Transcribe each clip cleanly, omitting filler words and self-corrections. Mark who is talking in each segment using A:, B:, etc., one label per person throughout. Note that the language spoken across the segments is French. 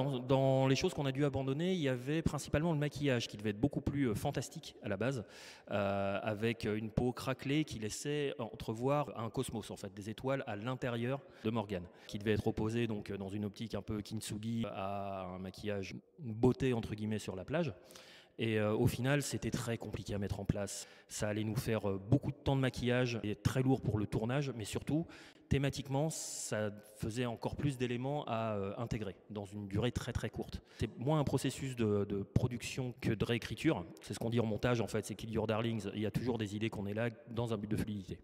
A: dans les choses qu'on a dû abandonner, il y avait principalement le maquillage qui devait être beaucoup plus fantastique à la base, avec une peau craquelée qui laissait entrevoir un cosmos, en fait, des étoiles à l'intérieur de Morgane, qui devait être opposé donc dans une optique un peu kintsugi à un maquillage beauté entre guillemets sur la plage. Et au final, c'était très compliqué à mettre en place. Ça allait nous faire beaucoup de temps de maquillage et très lourd pour le tournage, mais surtout, thématiquement, ça faisait encore plus d'éléments à intégrer dans une durée très très courte. C'est moins un processus de production que de réécriture. C'est ce qu'on dit en montage, en fait, c'est Kill Your Darlings. Il y a toujours des idées qu'on est là dans un but de fluidité.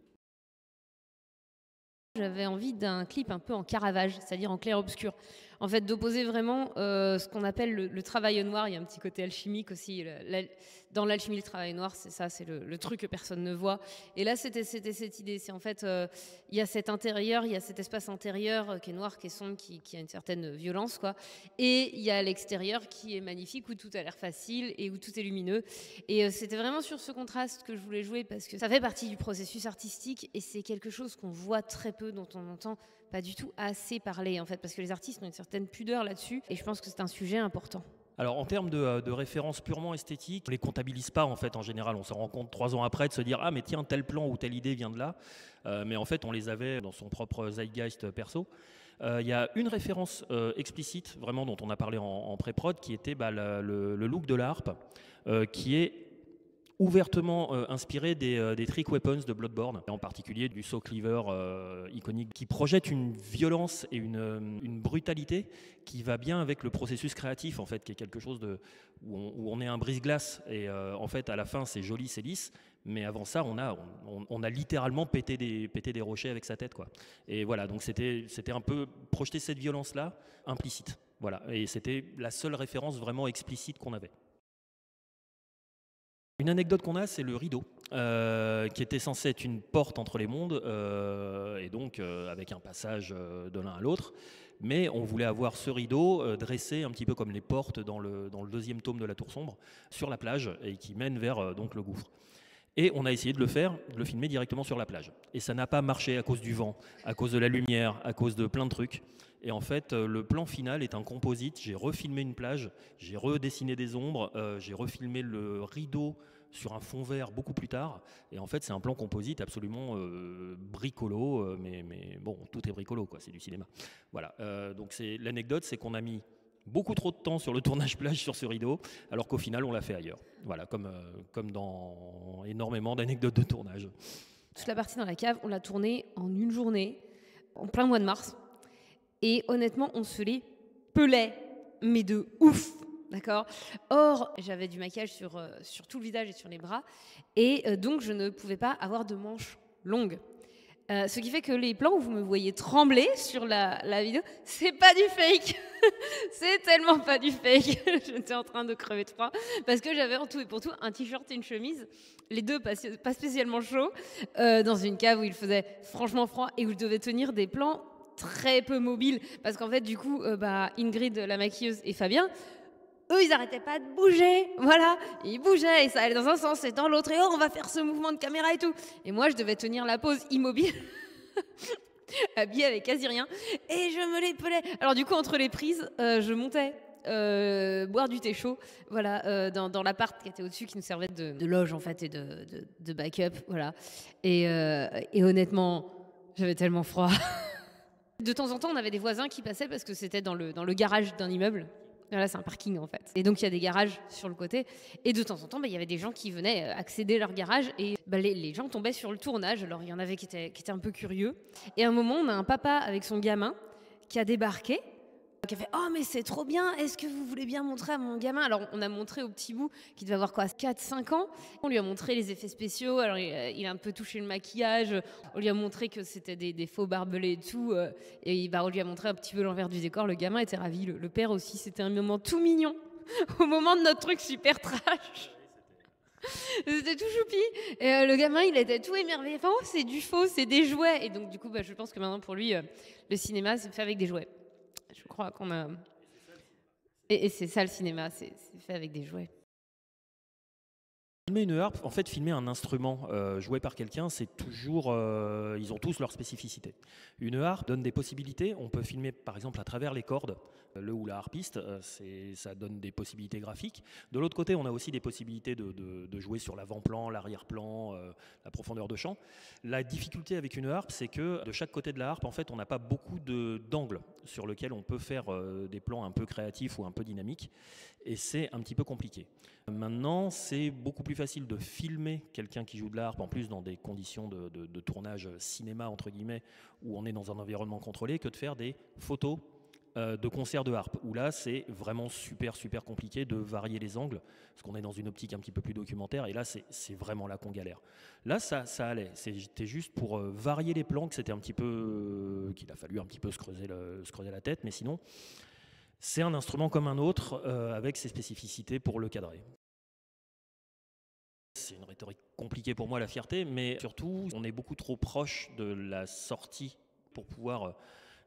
B: J'avais envie d'un clip un peu en Caravage, c'est-à-dire en clair-obscur. En fait, d'opposer vraiment ce qu'on appelle le travail au noir. Il y a un petit côté alchimique aussi. Dans l'alchimie, le travail noir, c'est ça, c'est le truc que personne ne voit. Et là, c'était cette idée. C'est en fait, il y a cet intérieur, il y a cet espace intérieur qui est noir, qui est sombre, qui a une certaine violence, quoi. Et il y a l'extérieur qui est magnifique, où tout a l'air facile et où tout est lumineux. Et c'était vraiment sur ce contraste que je voulais jouer parce que ça fait partie du processus artistique et c'est quelque chose qu'on voit très peu, dont on n'entend pas du tout assez parler, en fait, parce que les artistes ont une certaine pudeur là-dessus et je pense que c'est un sujet important.
A: Alors en termes de références purement esthétiques, on ne les comptabilise pas en fait en général. On s'en rend compte 3 ans après de se dire ah mais tiens tel plan ou telle idée vient de là. Mais en fait on les avait dans son propre zeitgeist perso. Il y a une référence explicite vraiment dont on a parlé en pré-prod qui était le look de la harpe qui est ouvertement inspiré des Trick Weapons de Bloodborne, en particulier du Saw Cleaver iconique, qui projette une violence et une brutalité qui va bien avec le processus créatif, en fait, qui est quelque chose où on est un brise-glace, et en fait, à la fin, c'est joli, c'est lisse, mais avant ça, on a littéralement pété des rochers avec sa tête, quoi. Et voilà, donc c'était un peu projeter cette violence-là, implicite. Voilà, et c'était la seule référence vraiment explicite qu'on avait. Une anecdote qu'on a, c'est le rideau, qui était censé être une porte entre les mondes, et donc avec un passage de l'un à l'autre. Mais on voulait avoir ce rideau dressé un petit peu comme les portes dans le deuxième tome de La Tour Sombre, sur la plage, et qui mène vers donc le gouffre. Et on a essayé de le filmer directement sur la plage. Et ça n'a pas marché à cause du vent, à cause de la lumière, à cause de plein de trucs. Et en fait, le plan final est un composite. J'ai refilmé une plage, j'ai redessiné des ombres, j'ai refilmé le rideau sur un fond vert beaucoup plus tard. Et en fait, c'est un plan composite absolument bricolo, mais bon, tout est bricolo, quoi. C'est du cinéma. Voilà. Donc l'anecdote, c'est qu'on a mis beaucoup trop de temps sur le tournage plage sur ce rideau, alors qu'au final, on l'a fait ailleurs. Voilà, comme dans énormément d'anecdotes de tournage.
B: Toute la partie dans la cave, on l'a tournée en une journée, en plein mois de mars. Et honnêtement, on se les pelait, mais de ouf, d'accord. Or, j'avais du maquillage sur tout le visage et sur les bras, et donc je ne pouvais pas avoir de manches longues. Ce qui fait que les plans où vous me voyez trembler sur la vidéo, c'est pas du fake. C'est tellement pas du fake. J'étais en train de crever de froid parce que j'avais en tout et pour tout un t-shirt et une chemise, les deux pas spécialement chauds, dans une cave où il faisait franchement froid et où je devais tenir des plans très peu mobiles parce qu'en fait du coup Ingrid la maquilleuse et Fabien, eux, ils arrêtaient pas de bouger, voilà. Ils bougeaient et ça allait dans un sens et dans l'autre. Et oh, on va faire ce mouvement de caméra et tout. Et moi, je devais tenir la pose immobile, habillée avec quasi rien. Et je me les pelais. Alors du coup, entre les prises, je montais boire du thé chaud, voilà, dans l'appart qui était au-dessus, qui nous servait de loge en fait et de backup, voilà. Et honnêtement, j'avais tellement froid. De temps en temps, on avait des voisins qui passaient parce que c'était dans le garage d'un immeuble. Là, c'est un parking en fait. Et donc, il y a des garages sur le côté. Et de temps en temps, il y avait des gens qui venaient accéder à leur garage et les gens tombaient sur le tournage. Alors, il y en avait qui étaient un peu curieux. Et à un moment, on a un papa avec son gamin qui a débarqué, qui a fait « Oh, mais c'est trop bien, est-ce que vous voulez bien montrer à mon gamin ?» Alors, on a montré au petit bout, qui devait avoir quoi, 4-5 ans. On lui a montré les effets spéciaux, alors il a un peu touché le maquillage, on lui a montré que c'était des faux barbelés et tout, et on lui a montré un petit peu l'envers du décor. Le gamin était ravi, le père aussi, c'était un moment tout mignon, au moment de notre truc super trash. C'était tout choupi. Et le gamin, il était tout émerveillé. Enfin, oh, c'est du faux, c'est des jouets. Et donc, du coup, je pense que maintenant, pour lui, le cinéma, c'est fait avec des jouets. Je crois qu'on a... Et c'est ça le cinéma, c'est fait avec des jouets.
A: Filmer une harpe, en fait, filmer un instrument joué par quelqu'un, c'est toujours, ils ont tous leurs spécificités. Une harpe donne des possibilités. On peut filmer, par exemple, à travers les cordes, le ou la harpiste. Ça donne des possibilités graphiques. De l'autre côté, on a aussi des possibilités de jouer sur l'avant-plan, l'arrière-plan, la profondeur de champ. La difficulté avec une harpe, c'est que de chaque côté de la harpe, en fait, on n'a pas beaucoup d'angles sur lesquels on peut faire des plans un peu créatifs ou un peu dynamiques. Et c'est un petit peu compliqué. Maintenant, c'est beaucoup plus facile de filmer quelqu'un qui joue de la harpe, en plus dans des conditions de tournage cinéma, entre guillemets, où on est dans un environnement contrôlé, que de faire des photos de concerts de harpe, où là, c'est vraiment super compliqué de varier les angles, parce qu'on est dans une optique un petit peu plus documentaire, et là, c'est vraiment là qu'on galère. Là, ça allait. C'était juste pour varier les plans que c'était un petit peu... qu'il a fallu un petit peu se creuser la tête, mais sinon... C'est un instrument comme un autre, avec ses spécificités pour le cadrer. C'est une rhétorique compliquée pour moi, la fierté, mais surtout, on est beaucoup trop proche de la sortie pour pouvoir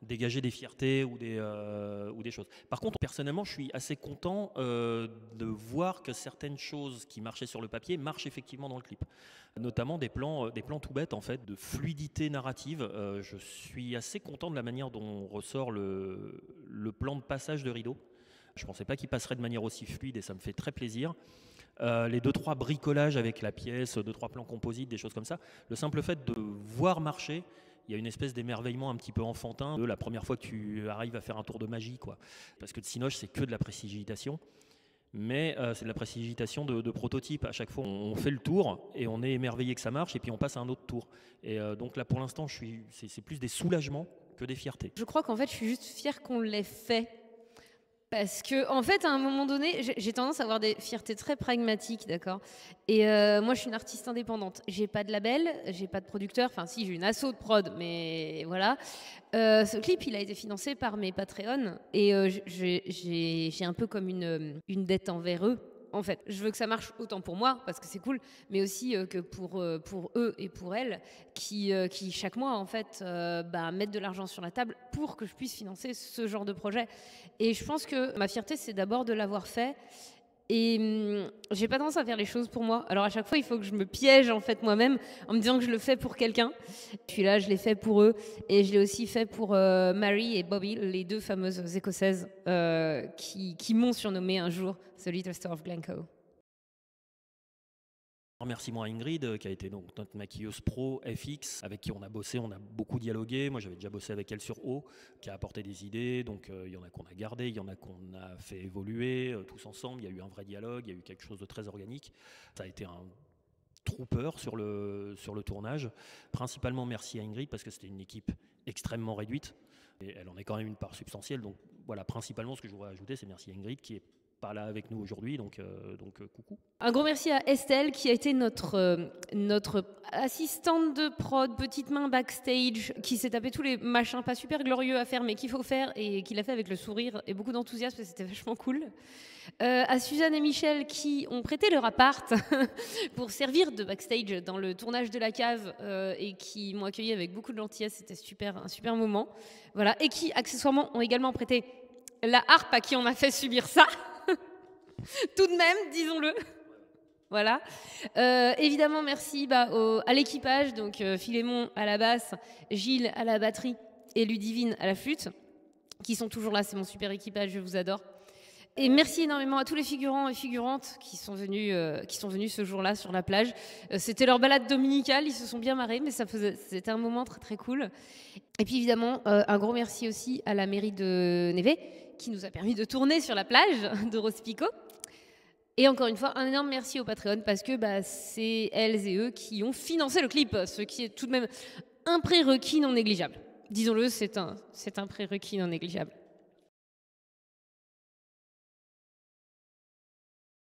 A: dégager des fiertés ou des choses. Par contre, personnellement, je suis assez content de voir que certaines choses qui marchaient sur le papier marchent effectivement dans le clip. Notamment des plans tout bêtes, en fait, de fluidité narrative. Je suis assez content de la manière dont ressort le plan de passage de rideau. Je ne pensais pas qu'il passerait de manière aussi fluide et ça me fait très plaisir. Les 2-3 bricolages avec la pièce, 2-3 plans composites, des choses comme ça. Le simple fait de voir marcher, il y a une espèce d'émerveillement un petit peu enfantin de la première fois que tu arrives à faire un tour de magie, quoi. Parce que de Cinoche, c'est que de la prestidigitation. Mais c'est de la prestidigitation de prototype. À chaque fois, on fait le tour et on est émerveillé que ça marche et puis on passe à un autre tour. Et donc là, pour l'instant, c'est plus des soulagements que des fiertés.
B: Je crois qu'en fait, je suis juste fière qu'on l'ait fait. Parce que, en fait, à un moment donné, j'ai tendance à avoir des fiertés très pragmatiques, d'accord. Et moi, je suis une artiste indépendante. J'ai pas de label, j'ai pas de producteur. Enfin, si, j'ai une asso de prod, mais voilà. Ce clip, il a été financé par mes Patreon. Et j'ai un peu comme une dette envers eux. En fait, je veux que ça marche autant pour moi, parce que c'est cool, mais aussi que pour eux et pour elles, qui chaque mois, en fait, mettent de l'argent sur la table pour que je puisse financer ce genre de projet. Et je pense que ma fierté, c'est d'abord de l'avoir fait. Et j'ai pas tendance à faire les choses pour moi. Alors à chaque fois, il faut que je me piège en fait moi-même en me disant que je le fais pour quelqu'un. Puis là, je l'ai fait pour eux et je l'ai aussi fait pour Mary et Bobby, les deux fameuses écossaises qui m'ont surnommé un jour The Little Star of Glencoe.
A: Remerciement à Ingrid, qui a été donc notre maquilleuse pro FX, avec qui on a bossé, on a beaucoup dialogué. Moi, j'avais déjà bossé avec elle sur O, qui a apporté des idées. Donc, il y en a qu'on a gardé, il y en a qu'on a fait évoluer tous ensemble. Il y a eu un vrai dialogue, il y a eu quelque chose de très organique. Ça a été un trooper sur le tournage. Principalement, merci à Ingrid, parce que c'était une équipe extrêmement réduite. Et elle en est quand même une part substantielle. Donc, voilà, principalement, ce que je voudrais ajouter, c'est merci à Ingrid, qui est pas là avec nous aujourd'hui, donc coucou.
B: Un gros merci à Estelle qui a été notre assistante de prod, petite main backstage, qui s'est tapé tous les machins pas super glorieux à faire mais qu'il faut faire et qui l'a fait avec le sourire et beaucoup d'enthousiasme, c'était vachement cool. À Suzanne et Michel qui ont prêté leur appart pour servir de backstage dans le tournage de La Cave et qui m'ont accueilli avec beaucoup de gentillesse, c'était un super moment. Voilà. Et qui accessoirement ont également prêté la harpe à qui on a fait subir ça. Tout de même, disons-le. Voilà. Évidemment, merci à l'équipage, donc Philémon à la basse, Gilles à la batterie et Ludivine à la flûte, qui sont toujours là. C'est mon super équipage, je vous adore. Et merci énormément à tous les figurants et figurantes qui sont venus ce jour-là sur la plage. C'était leur balade dominicale, ils se sont bien marrés, mais c'était un moment très très cool. Et puis évidemment, un gros merci aussi à la mairie de Névé, qui nous a permis de tourner sur la plage de Rospico. Et encore une fois, un énorme merci au Patreon parce que c'est elles et eux qui ont financé le clip, ce qui est tout de même un prérequis non négligeable. Disons-le, c'est un prérequis non négligeable.